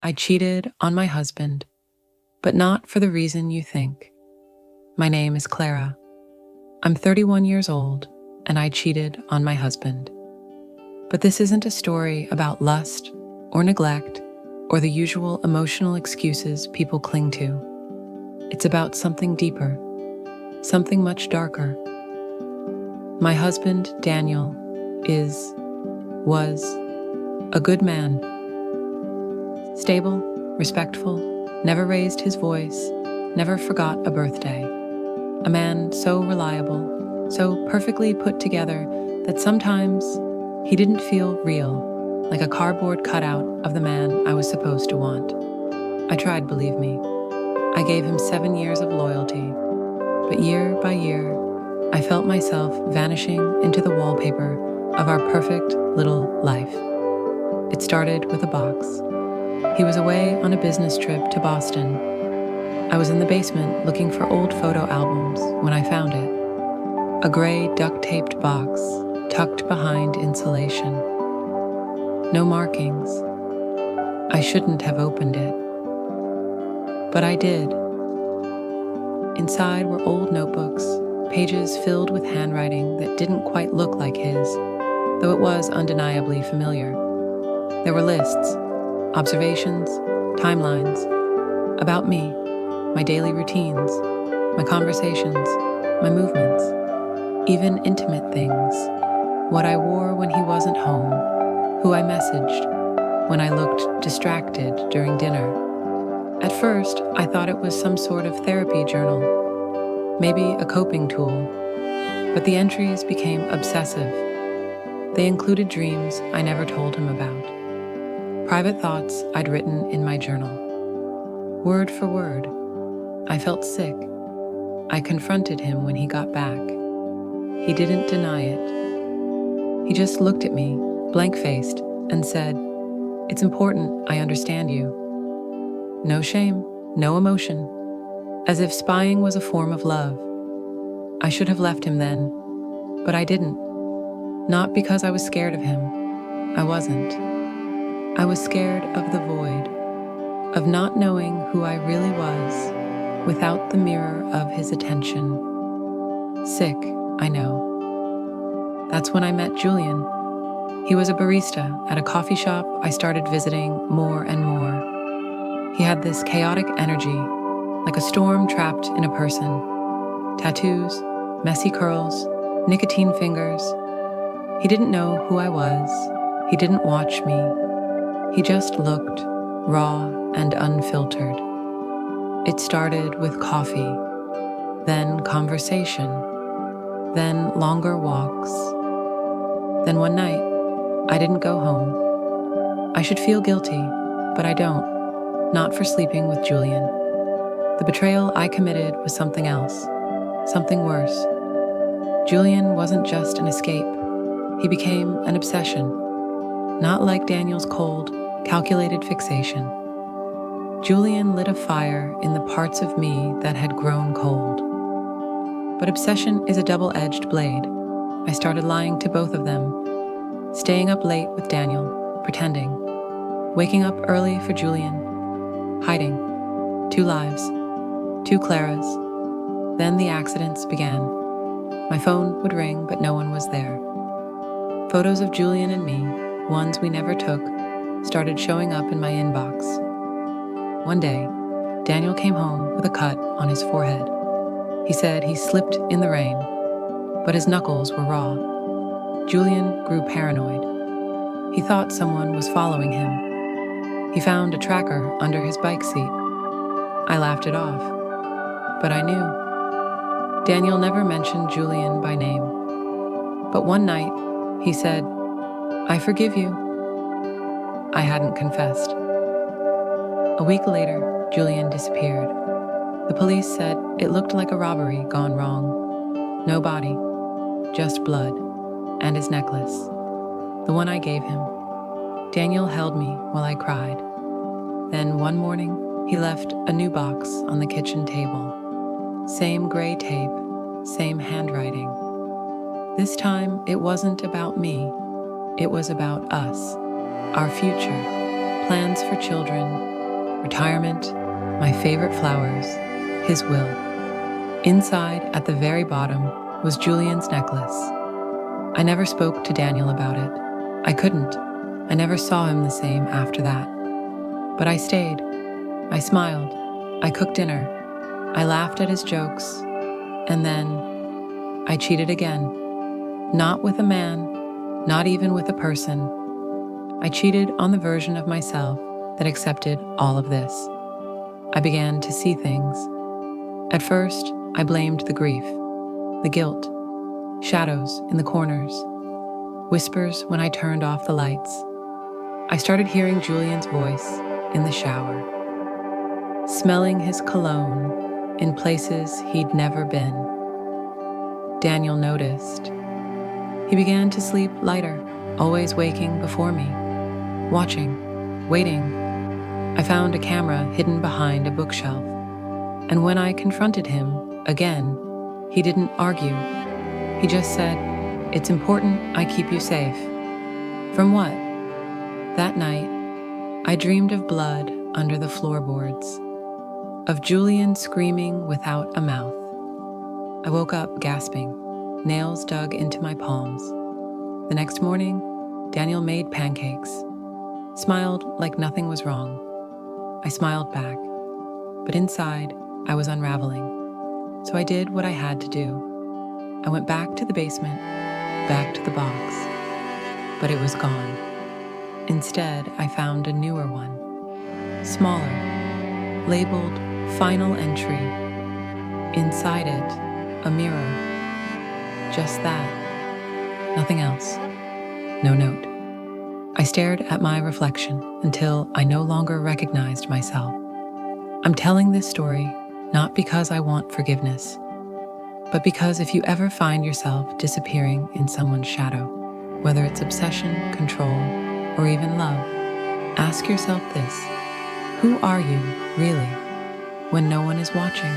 I cheated on my husband, but not for the reason you think. My name is Clara. I'm 31 years old, and I cheated on my husband. But this isn't a story about lust or neglect or the usual emotional excuses people cling to. It's about something deeper, something much darker. My husband, Daniel, was a good man. Stable, respectful, never raised his voice, never forgot a birthday. A man so reliable, so perfectly put together that sometimes he didn't feel real, like a cardboard cutout of the man I was supposed to want. I tried, believe me. I gave him 7 years of loyalty, but year by year, I felt myself vanishing into the wallpaper of our perfect little life. It started with a box. He was away on a business trip to Boston. I was in the basement looking for old photo albums when I found it. A gray duct-taped box tucked behind insulation. No markings. I shouldn't have opened it. But I did. Inside were old notebooks, pages filled with handwriting that didn't quite look like his, though it was undeniably familiar. There were lists, observations, timelines, about me, my daily routines, my conversations, my movements, even intimate things, what I wore when he wasn't home, who I messaged, when I looked distracted during dinner. At first, I thought it was some sort of therapy journal, maybe a coping tool, but the entries became obsessive. They included dreams I never told him about, private thoughts I'd written in my journal. Word for word, I felt sick. I confronted him when he got back. He didn't deny it. He just looked at me, blank-faced, and said, "It's important I understand you." No shame, no emotion, as if spying was a form of love. I should have left him then, but I didn't. Not because I was scared of him. I wasn't. I was scared of the void, of not knowing who I really was without the mirror of his attention. Sick, I know. That's when I met Julian. He was a barista at a coffee shop I started visiting more and more. He had this chaotic energy, like a storm trapped in a person. Tattoos, messy curls, nicotine fingers. He didn't know who I was. He didn't watch me. He just looked, raw and unfiltered. It started with coffee, then conversation, then longer walks. Then one night, I didn't go home. I should feel guilty, but I don't. Not for sleeping with Julian. The betrayal I committed was something else, something worse. Julian wasn't just an escape. He became an obsession, not like Daniel's cold, calculated fixation. Julian lit a fire in the parts of me that had grown cold. But obsession is a double-edged blade. I started lying to both of them, staying up late with Daniel, pretending, waking up early for Julian, hiding. 2 lives, 2 Claras. Then the accidents began. My phone would ring, but no one was there. Photos of Julian and me, ones we never took, started showing up in my inbox. One day, Daniel came home with a cut on his forehead. He said he slipped in the rain, but his knuckles were raw. Julian grew paranoid. He thought someone was following him. He found a tracker under his bike seat. I laughed it off, but I knew. Daniel never mentioned Julian by name. But one night, he said, "I forgive you." I hadn't confessed. A week later, Julian disappeared. The police said it looked like a robbery gone wrong. No body, just blood, and his necklace, the one I gave him. Daniel held me while I cried. Then one morning, he left a new box on the kitchen table. Same gray tape, same handwriting. This time, it wasn't about me. It was about us, our future, plans for children, retirement, my favorite flowers, his will. Inside, at the very bottom, was Julian's necklace. I never spoke to Daniel about it. I couldn't. I never saw him the same after that. But I stayed. I smiled. I cooked dinner. I laughed at his jokes. And then I cheated again. Not with a man, not even with a person. I cheated on the version of myself that accepted all of this. I began to see things. At first, I blamed the grief, the guilt, shadows in the corners, whispers when I turned off the lights. I started hearing Julian's voice in the shower, smelling his cologne in places he'd never been. Daniel noticed. He began to sleep lighter, always waking before me, watching, waiting. I found a camera hidden behind a bookshelf, and when I confronted him again, he didn't argue. He just said, "It's important I keep you safe." From what? That night, I dreamed of blood under the floorboards, of Julian screaming without a mouth. I woke up gasping, nails dug into my palms. The next morning, Daniel made pancakes, smiled like nothing was wrong. I smiled back, but inside, I was unraveling. So I did what I had to do. I went back to the basement, back to the box, but it was gone. Instead, I found a newer one, smaller, labeled Final Entry. Inside it, a mirror. Just that. Nothing else. No note. I stared at my reflection until I no longer recognized myself. I'm telling this story not because I want forgiveness, but because if you ever find yourself disappearing in someone's shadow, whether it's obsession, control, or even love, ask yourself this: who are you, really, when no one is watching?